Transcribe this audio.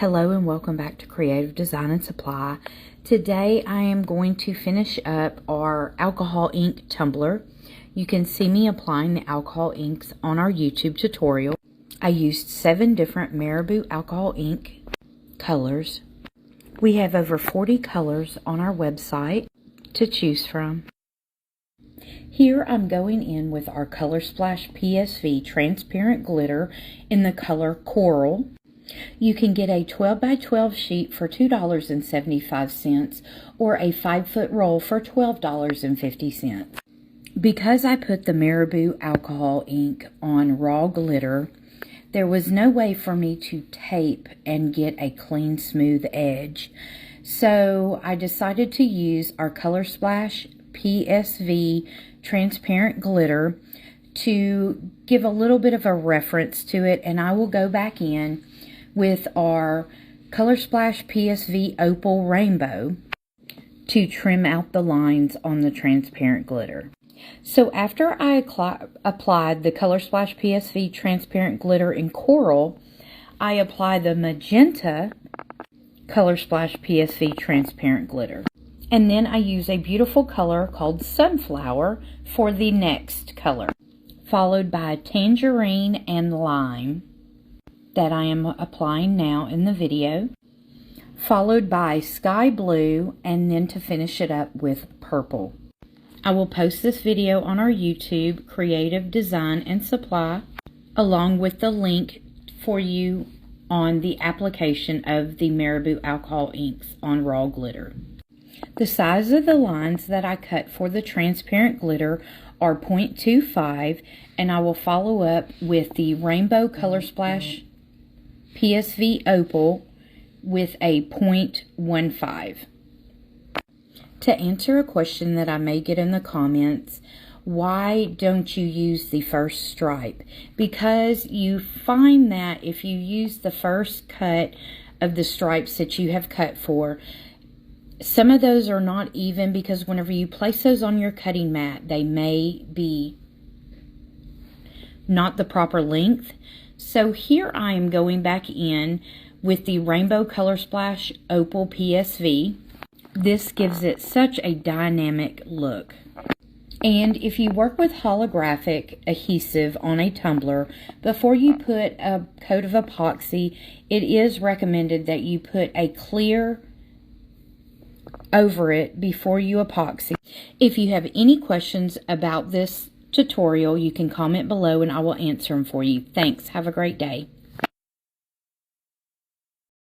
Hello and welcome back to Creative Design and Supply. Today I am going to finish up our alcohol ink tumbler. You can see me applying the alcohol inks on our YouTube tutorial. I used 7 different Marabu alcohol ink colors. We have over 40 colors on our website to choose from. Here I'm going in with our ColorSplash PSV Transparent Glitter in the color Coral. You can get a 12 by 12 sheet for $2.75 or a 5-foot roll for $12.50. Because I put the Marabu alcohol ink on raw glitter, there was no way for me to tape and get a clean, smooth edge. So I decided to use our ColorSplash PSV Transparent Glitter to give a little bit of a reference to it, and I will go back in with our ColorSplash PSV Opal Rainbow to trim out the lines on the transparent glitter. So after I applied the ColorSplash PSV Transparent Glitter in Coral, I apply the Magenta ColorSplash PSV Transparent Glitter. And then I use a beautiful color called Sunflower for the next color, followed by Tangerine and Lime that I am applying now in the video, followed by Sky Blue, and then to finish it up with Purple. I will post this video on our YouTube, Creative Design and Supply, along with the link for you on the application of the Marabu alcohol inks on raw glitter. The size of the lines that I cut for the transparent glitter are 0.25, and I will follow up with the Rainbow ColorSplash PSV Opal with a 0.15. To answer a question that I may get in the comments, why don't you use the first stripe? Because you find that if you use the first cut of the stripes that you have cut for, some of those are not even, because whenever you place those on your cutting mat, they may be not the proper length. So here I am going back in with the Rainbow ColorSplash Opal PSV. This gives it such a dynamic look. And if you work with holographic adhesive on a tumbler, before you put a coat of epoxy, it is recommended that you put a clear over it before you epoxy. If you have any questions about this tutorial, you can comment below and I will answer them for you. Thanks. Have a great day.